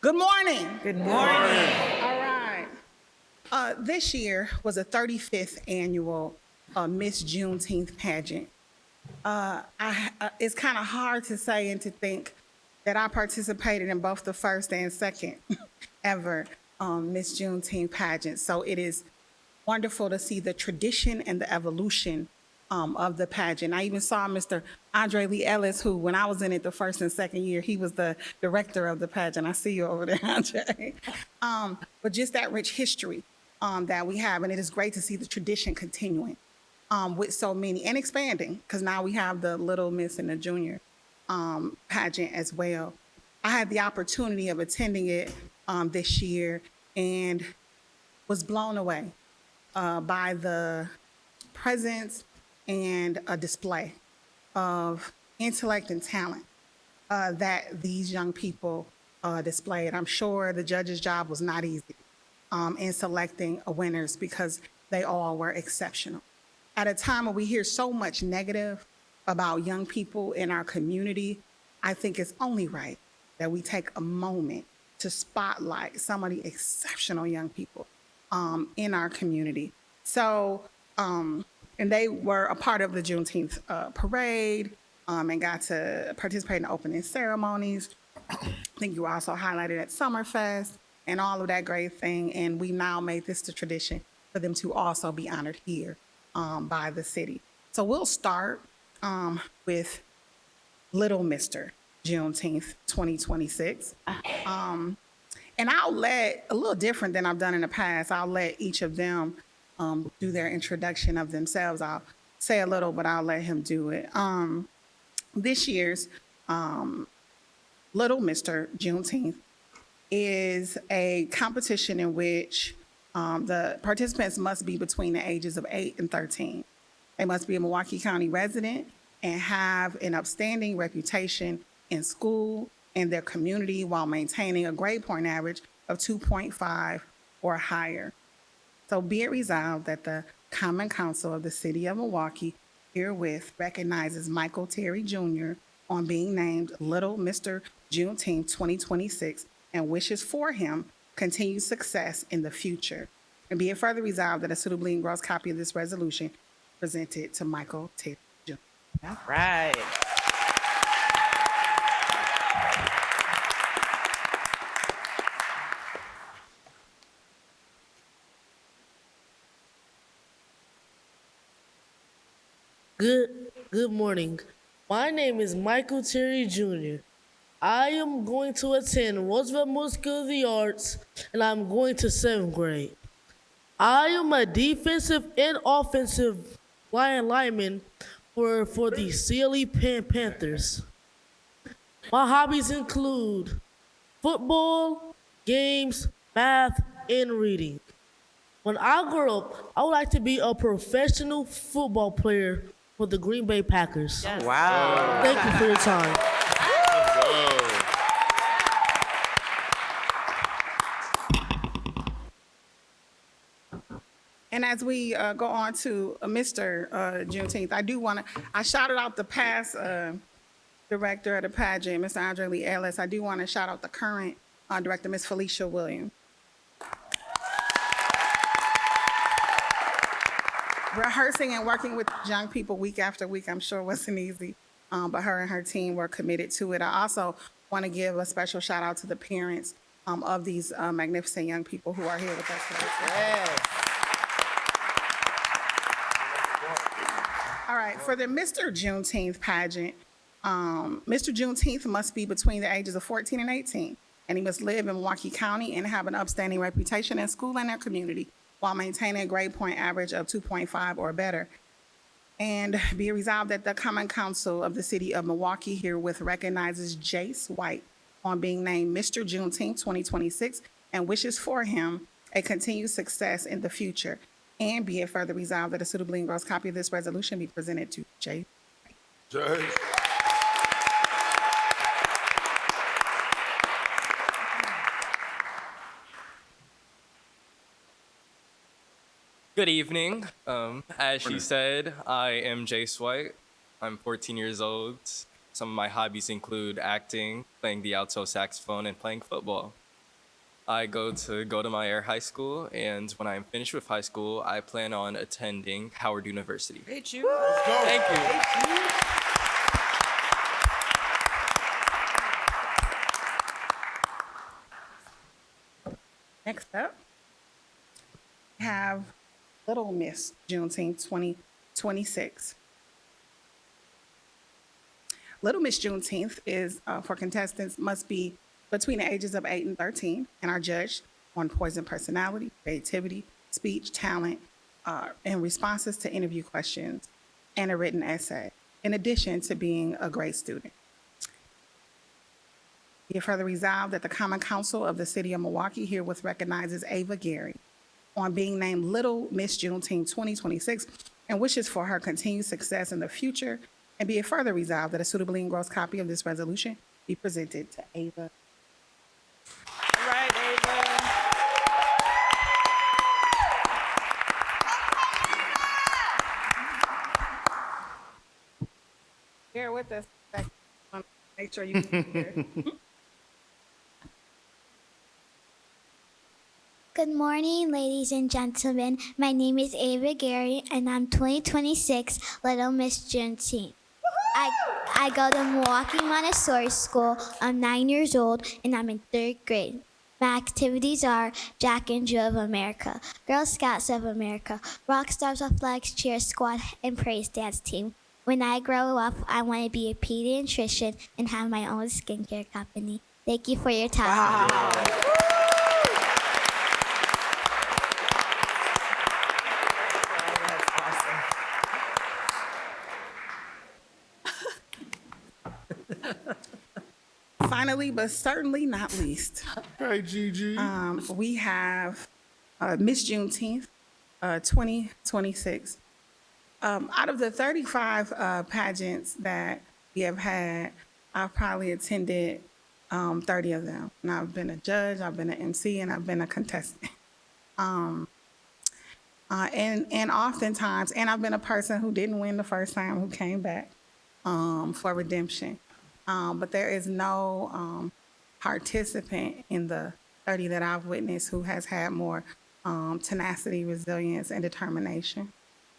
Good morning. Good morning. All right. This year was the 35th annual Miss Juneteenth Pageant. It's kind of hard to say and to think that I participated in both the first and second ever Miss Juneteenth Pageant. So it is wonderful to see the tradition and the evolution of the pageant. I even saw Mr. Andre Lee Ellis, who, when I was in it the first and second year, he was the director of the pageant. I see you over there, Andre. But just that rich history that we have, and it is great to see the tradition continuing with so many and expanding, because now we have the Little Miss and the Junior pageant as well. I had the opportunity of attending it this year and was blown away by the presence and a display of intellect and talent that these young people displayed. I'm sure the judge's job was not easy in selecting winners because they all were exceptional. At a time when we hear so much negative about young people in our community, I think it's only right that we take a moment to spotlight some of the exceptional young people in our community. So, and they were a part of the Juneteenth parade and got to participate in the opening ceremonies. I think you were also highlighted at Summerfest and all of that great thing. And we now made this the tradition for them to also be honored here by the city. So we'll start with Little Mr. Juneteenth 2026. And I'll let, a little different than I've done in the past, I'll let each of them do their introduction of themselves. I'll say a little, but I'll let him do it. This year's Little Mr. Juneteenth is a competition in which the participants must be between the ages of 8 and 13. They must be a Milwaukee County resident and have an upstanding reputation in school and their community while maintaining a grade point average of 2.5 or higher. So be it resolved that the Common Council of the City of Milwaukee herewith recognizes Michael Terry Jr. on being named Little Mr. Juneteenth 2026 and wishes for him continued success in the future. And be it further resolved that a suitably engrossed copy of this resolution presented to Michael Terry Jr. All right. Good morning. My name is Michael Terry Jr. I am going to attend Roosevelt Middle School of the Arts, and I'm going to 7th grade. I am a defensive and offensive lineman for the CLE Panthers. My hobbies include football, games, math, and reading. When I grow up, I would like to be a professional football player for the Green Bay Packers. Yes. Wow. Thank you for your time. And as we go on to Mr. Juneteenth, I shouted out the past director of the pageant, Mr. Andre Lee Ellis. I do want to shout out the current director, Ms. Felicia Williams. Rehearsing and working with young people week after week, I'm sure wasn't easy, but her and her team were committed to it. I also want to give a special shout out to the parents of these magnificent young people who are here with us today. Yes. All right, for the Mr. Juneteenth pageant, Mr. Juneteenth must be between the ages of 14 and 18, and he must live in Milwaukee County and have an upstanding reputation in school and their community while maintaining a grade point average of 2.5 or better. And be resolved that the Common Council of the City of Milwaukee herewith recognizes Jace White on being named Mr. Juneteenth 2026 and wishes for him a continued success in the future. And be it further resolved that a suitably engrossed copy of this resolution be presented to Jace. Good evening. As she said, I am Jace White. I'm 14 years old. Some of my hobbies include acting, playing the alto saxophone, and playing football. I go to Air High School, and when I'm finished with high school, I plan on attending Howard University. Great you. Thank you. Next up, we have Little Miss Juneteenth 2026. Little Miss Juneteenth is for contestants must be between the ages of 8 and 13 and are judged on poison personality, creativity, speech, talent, and responses to interview questions and a written essay, in addition to being a great student. Be it further resolved that the Common Council of the City of Milwaukee herewith recognizes Ava Gary on being named Little Miss Juneteenth 2026 and wishes for her continued success in the future. And be it further resolved that a suitably engrossed copy of this resolution be presented to Ava. All right, Ava. Bear with us. Make sure you can hear. Good morning, ladies and gentlemen. My name is Ava Gary, and I'm 2026 Little Miss Juneteenth. I go to Milwaukee Montessori School. I'm 9 years old, and I'm in 3rd grade. My activities are Jack and Jill of America, Girl Scouts of America, Rock Stars Athletics Cheer Squad, and Praise Dance Team. When I grow up, I want to be a pediatrician and have my own skincare company. Thank you for your time. Finally, but certainly not least, Hey, Gigi. we have Miss Juneteenth 2026. Out of the 35 pageants that we have had, I've probably attended 30 of them. And I've been a judge, I've been an MC, and I've been a contestant. And oftentimes, and I've been a person who didn't win the first time, who came back for redemption. But there is no participant in the 30 that I've witnessed who has had more tenacity, resilience, and determination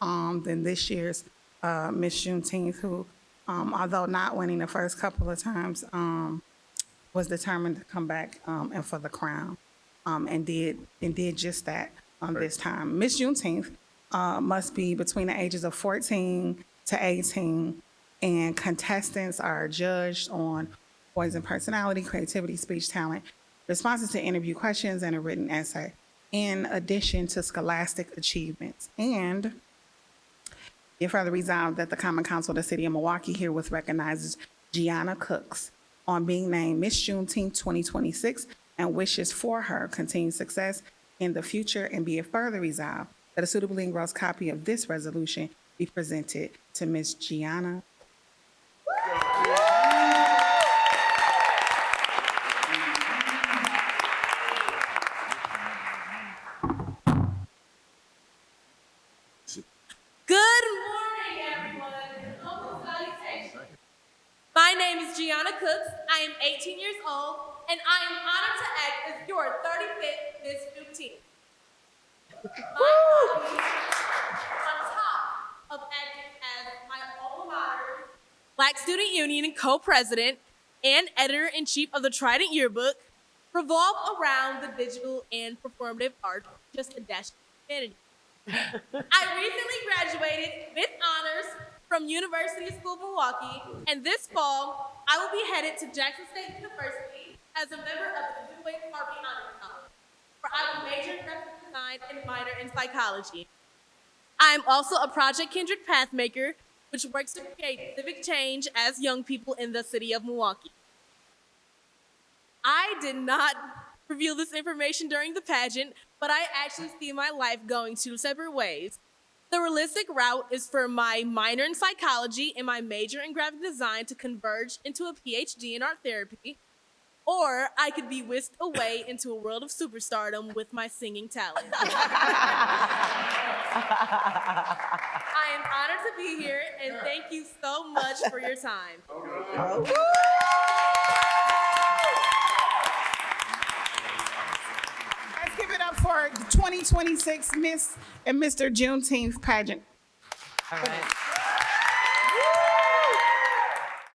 than this year's Miss Juneteenth, who, although not winning the first couple of times, was determined to come back and for the crown, and did just that this time. Miss Juneteenth must be between the ages of 14 to 18. And contestants are judged on poison personality, creativity, speech, talent, responses to interview questions, and a written essay, in addition to scholastic achievements. And if further resolved that the Common Council of the City of Milwaukee herewith recognizes Gianna Cooks on being named Miss Juneteenth 2026 and wishes for her continued success in the future. And be it further resolved that a suitably engrossed copy of this resolution be presented to Miss Gianna. Good morning, everyone. Humble salutation. My name is Gianna Cooks. I am 18 years old, and I am honored to act as your 35th Miss Juneteenth. My hobbies, on top of acting as my alma mater, Black Student Union and co-president and editor-in-chief of the Trident Yearbook, revolve around the digital and performative art, just a dash of humanity. I recently graduated with honors from University School of Milwaukee, and this fall, I will be headed to Jackson State University as a member of the Juneteenth Pageant Honors College, where I will major in graphic design and minor in psychology. I am also a Project Kindred Pathmaker, which works to create civic change as young people in the city of Milwaukee. I did not reveal this information during the pageant, but I actually see my life going 2 separate ways. The realistic route is for my minor in psychology and my major in graphic design to converge into a PhD in art therapy, or I could be whisked away into a world of superstardom with my singing talent. I am honored to be here, and thank you so much for your time. for the 2026 Miss and Mr. Juneteenth Pageant. All right.